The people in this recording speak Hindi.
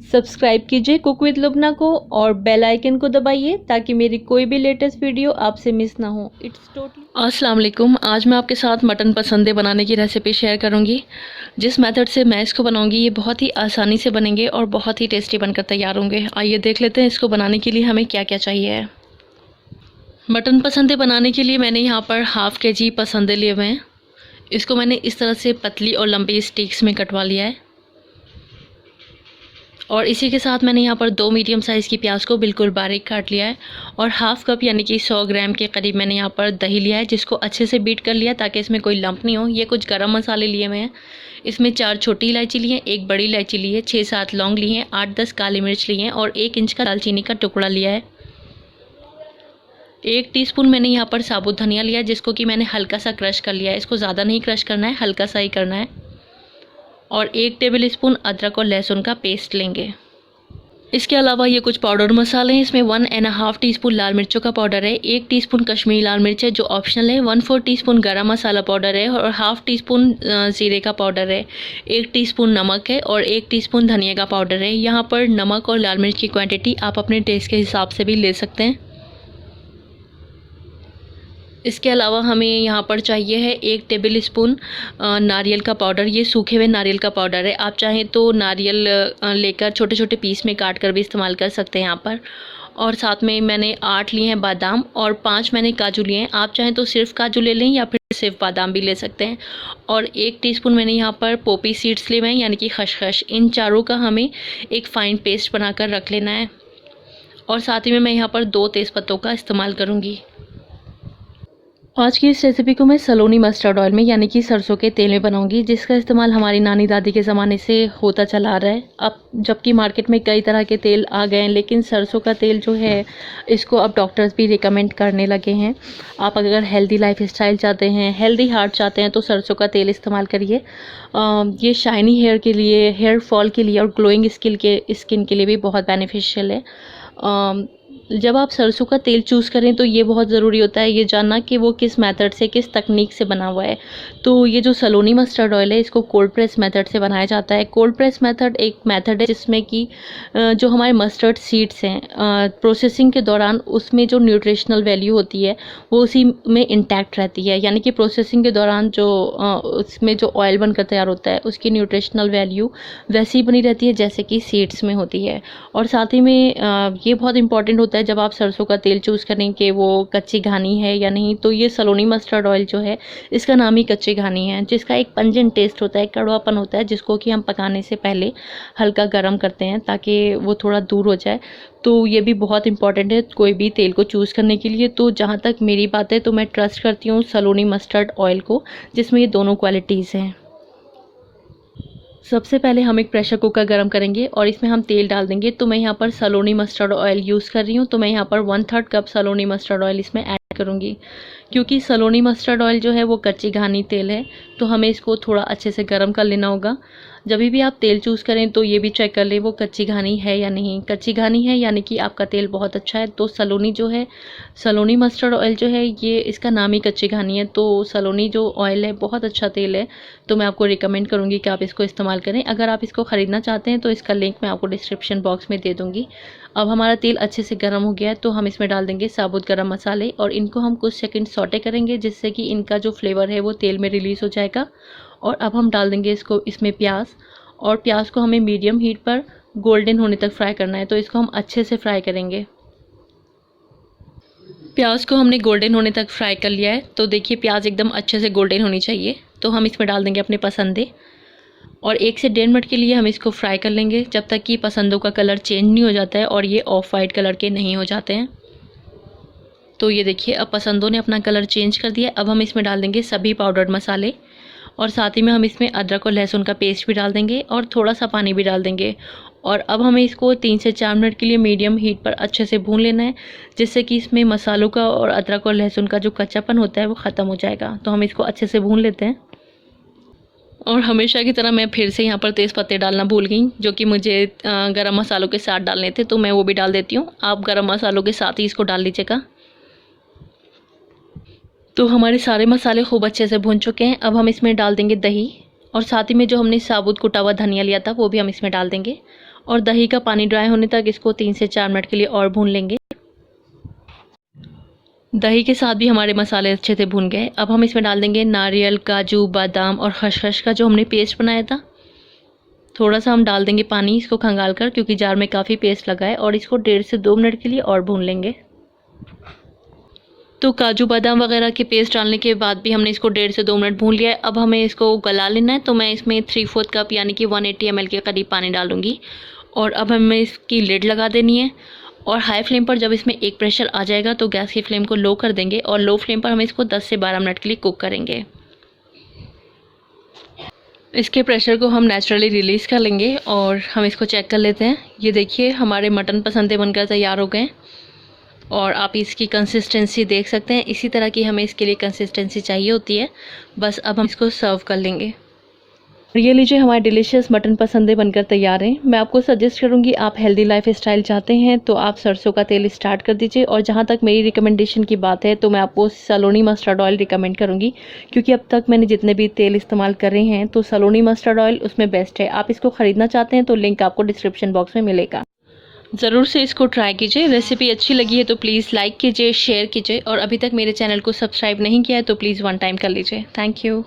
सब्सक्राइब कीजिए कुक विद लुब्ना को और बेल आइकन को दबाइए ताकि मेरी कोई भी लेटेस्ट वीडियो आपसे मिस ना हो। इट्स टोटली अस्सलाम वालेकुम। आज मैं आपके साथ मटन पसंदे बनाने की रेसिपी शेयर करूंगी। जिस मेथड से मैं इसको बनाऊंगी ये बहुत ही आसानी से बनेंगे और बहुत ही टेस्टी बनकर तैयार होंगे। आइए देख लेते हैं इसको बनाने के लिए हमें क्या क्या चाहिए। मटन पसंदे बनाने के लिए मैंने यहाँ पर हाफ़ kg पसंदे लिए हुए हैं। इसको मैंने इस तरह से पतली और लंबी स्टिक्स में कटवा लिया है और इसी के साथ मैंने यहाँ पर 2 मीडियम साइज़ की प्याज को बिल्कुल बारीक काट लिया है और हाफ़ कप यानी कि 100 ग्राम के करीब मैंने यहाँ पर दही लिया है, जिसको अच्छे से बीट कर लिया ताकि इसमें कोई लंप नहीं हो। ये कुछ गरम मसाले लिए हुए हैं। इसमें 4 छोटी इलायची ली है, 1 बड़ी इलायची ली है, 6-7 लौंग लिए हैं, 8-10 काली मिर्च लिए हैं और 1 इंच का दालचीनी का टुकड़ा लिया है। 1 टीस्पून मैंने यहाँ पर साबुत धनिया लिया है, जिसको कि मैंने हल्का सा क्रश कर लिया है। इसको ज़्यादा नहीं क्रश करना है, हल्का सा ही करना है। और 1 टेबल स्पून अदरक और लहसुन का पेस्ट लेंगे। इसके अलावा ये कुछ पाउडर मसाले हैं। इसमें 1.5 टीस्पून लाल मिर्चों का पाउडर है, 1 टीस्पून कश्मीरी लाल मिर्च है जो ऑप्शनल है, 1/4 टीस्पून गरम मसाला पाउडर है और हाफ़ टीस्पून ज़ीरे का पाउडर है, 1 टीस्पून नमक है और 1 टीस्पून धनिया का पाउडर है। यहाँ पर नमक और लाल मिर्च की क्वांटिटी आप अपने टेस्ट के हिसाब से भी ले सकते हैं। इसके अलावा हमें यहाँ पर चाहिए है 1 टेबल स्पून नारियल का पाउडर। ये सूखे हुए नारियल का पाउडर है। आप चाहें तो नारियल लेकर छोटे छोटे पीस में काट कर भी इस्तेमाल कर सकते हैं यहाँ पर। और साथ में मैंने 8 लिए हैं बादाम और 5 मैंने काजू लिए हैं। आप चाहें तो सिर्फ काजू ले लें या फिर सिर्फ बादाम भी ले सकते हैं। और 1 टीस्पून मैंने यहाँ पर पोपी सीड्स लिए हुए हैं यानी कि खसखस। इन चारों का हमें एक फ़ाइन पेस्ट बनाकर रख लेना है। और साथ ही में मैं यहाँ पर 2 तेज़पत्तों का इस्तेमाल करूँगी। आज की इस रेसिपी को मैं सलोनी मस्टर्ड ऑयल में यानी कि सरसों के तेल में बनाऊंगी, जिसका इस्तेमाल हमारी नानी दादी के ज़माने से होता चला आ रहा है। अब जबकि मार्केट में कई तरह के तेल आ गए हैं, लेकिन सरसों का तेल जो है इसको अब डॉक्टर्स भी रिकमेंड करने लगे हैं। आप अगर हेल्दी लाइफ स्टाइल चाहते हैं, हेल्दी हार्ट चाहते हैं तो सरसों का तेल इस्तेमाल करिए। ये शाइनी हेयर के लिए, हेयर फॉल के लिए और ग्लोइंग स्किन के लिए भी बहुत बेनिफिशियल है। जब आप सरसों का तेल चूज़ करें तो ये बहुत ज़रूरी होता है ये जानना कि वो किस मेथड से, किस तकनीक से बना हुआ है। तो ये जो सलोनी मस्टर्ड ऑयल है इसको कोल्ड प्रेस मेथड से बनाया जाता है। कोल्ड प्रेस मेथड एक मेथड है जिसमें कि जो हमारे मस्टर्ड सीड्स हैं प्रोसेसिंग के दौरान उसमें जो न्यूट्रिशनल वैल्यू होती है वो उसी में इंटैक्ट रहती है। यानी कि प्रोसेसिंग के दौरान जो उसमें जो ऑयल बनकर तैयार होता है उसकी न्यूट्रिशनल वैल्यू वैसी ही बनी रहती है जैसे कि सीड्स में होती है। और साथ ही में ये बहुत इंपॉर्टेंट होता है जब आप सरसों का तेल चूज़ करें कि वो कच्ची घानी है या नहीं। तो ये सलोनी मस्टर्ड ऑयल जो है इसका नाम ही कच्ची घानी है, जिसका एक पंजेंट टेस्ट होता है, कड़वापन होता है, जिसको कि हम पकाने से पहले हल्का गर्म करते हैं ताकि वो थोड़ा दूर हो जाए। तो ये भी बहुत इंपॉर्टेंट है कोई भी तेल को चूज़ करने के लिए। तो जहाँ तक मेरी बात है तो मैं ट्रस्ट करती हूँ सलोनी मस्टर्ड ऑयल को, जिसमें ये दोनों क्वालिटीज़ हैं। सबसे पहले हम एक प्रेशर कुकर गरम करेंगे और इसमें हम तेल डाल देंगे। तो मैं यहाँ पर सलोनी मस्टर्ड ऑयल यूज़ कर रही हूँ, तो मैं यहाँ पर 1/3 कप सलोनी मस्टर्ड ऑयल इसमें ऐड करूँगी। क्योंकि सलोनी मस्टर्ड ऑयल जो है वो कच्ची घानी तेल है, तो हमें इसको थोड़ा अच्छे से गर्म कर लेना होगा। जब भी आप तेल चूज़ करें तो ये भी चेक कर लें वो कच्ची घानी है या नहीं। कच्ची घानी है यानी कि आपका तेल बहुत अच्छा है। तो सलोनी मस्टर्ड ऑयल जो है ये इसका नाम ही कच्ची घानी है। तो सलोनी जो ऑयल है बहुत अच्छा तेल है, तो मैं आपको रिकमेंड करूँगी कि आप इसको इस्तेमाल करें। अगर आप इसको ख़रीदना चाहते हैं तो इसका लिंक मैं आपको डिस्क्रिप्शन बॉक्स में दे दूँगी। अब हमारा तेल अच्छे से गर्म हो गया है तो हम इसमें डाल देंगे साबुत गरम मसाले और इनको हम कुछ सेकंड सौटे करेंगे, जिससे कि इनका जो फ्लेवर है वो तेल में रिलीज़ हो जाएगा। और अब हम डाल देंगे इसमें प्याज, और प्याज को हमें मीडियम हीट पर गोल्डन होने तक फ्राई करना है। तो इसको हम अच्छे से फ्राई करेंगे। प्याज को हमने गोल्डन होने तक फ्राई कर लिया है। तो देखिए प्याज एकदम अच्छे से गोल्डन होनी चाहिए। तो हम इसमें डाल देंगे अपने पसंदे और 1 से 1.5 मिनट के लिए हम इसको फ्राई कर लेंगे, जब तक कि पसंदों का कलर चेंज नहीं हो जाता है और ये ऑफ वाइट कलर के नहीं हो जाते हैं। तो ये देखिए अब पसंदों ने अपना कलर चेंज कर दिया। अब हम इसमें डाल देंगे सभी पाउडर्ड मसाले और साथ ही में हम इसमें अदरक और लहसुन का पेस्ट भी डाल देंगे और थोड़ा सा पानी भी डाल देंगे। और अब हमें इसको 3 से 4 मिनट के लिए मीडियम हीट पर अच्छे से भून लेना है, जिससे कि इसमें मसालों का और अदरक और लहसुन का जो कच्चापन होता है वो ख़त्म हो जाएगा। तो हम इसको अच्छे से भून लेते हैं। और हमेशा की तरह मैं फिर से यहाँ पर तेज़ पत्ते डालना भूल गई, जो कि मुझे गरम मसालों के साथ डालने थे, तो मैं वो भी डाल देती हूँ। आप गरम मसालों के साथ ही इसको डाल लीजिएगा। तो हमारे सारे मसाले खूब अच्छे से भून चुके हैं। अब हम इसमें डाल देंगे दही और साथ ही में जो हमने साबुत कुटा हुआ धनिया लिया था वो भी हम इसमें डाल देंगे। और दही का पानी ड्राई होने तक इसको 3 से 4 मिनट के लिए और भून लेंगे। दही के साथ भी हमारे मसाले अच्छे से भून गए। अब हम इसमें डाल देंगे नारियल, काजू, बादाम और खसखस का जो हमने पेस्ट बनाया था। थोड़ा सा हम डाल देंगे पानी इसको खंगाल कर, क्योंकि जार में काफ़ी पेस्ट लगा है, और इसको 1.5 से 2 मिनट के लिए और भून लेंगे। तो काजू बादाम वगैरह के पेस्ट डालने के बाद भी हमने इसको 1.5 से 2 मिनट भून लिया है। अब हमें इसको गला लेना है, तो मैं इसमें 3/4 कप यानी कि 180 ml के करीब पानी डालूंगी। और अब हमें इसकी लिड लगा देनी है, और हाई फ्लेम पर जब इसमें एक प्रेशर आ जाएगा तो गैस की फ्लेम को लो कर देंगे, और लो फ्लेम पर हम इसको 10 से 12 मिनट के लिए कुक करेंगे। इसके प्रेशर को हम नेचुरली रिलीज़ कर लेंगे और हम इसको चेक कर लेते हैं। ये देखिए हमारे मटन पसंदे बनकर तैयार हो गए, और आप इसकी कंसिस्टेंसी देख सकते हैं। इसी तरह की हमें इसके लिए कंसिस्टेंसी चाहिए होती है। बस अब हम इसको सर्व कर लेंगे। ये लीजिए हमारे डिलीशियस मटन पसंदे बनकर तैयार हैं। मैं आपको सजेस्ट करूंगी, आप हेल्दी लाइफ स्टाइल चाहते हैं तो आप सरसों का तेल स्टार्ट कर दीजिए। और जहां तक मेरी रिकमेंडेशन की बात है तो मैं आपको सलोनी मस्टर्ड ऑयल रिकमेंड करूंगी, क्योंकि अब तक मैंने जितने भी तेल इस्तेमाल कर रहे हैं तो सलोनी मस्टर्ड ऑयल उसमें बेस्ट है। आप इसको ख़रीदना चाहते हैं तो लिंक आपको डिस्क्रिप्शन बॉक्स में मिलेगा। ज़रूर से इसको ट्राई कीजिए। रेसिपी अच्छी लगी है तो प्लीज़ लाइक कीजिए, शेयर कीजिए, और अभी तक मेरे चैनल को सब्सक्राइब नहीं किया है तो प्लीज़ 1 टाइम कर लीजिए। Thank you.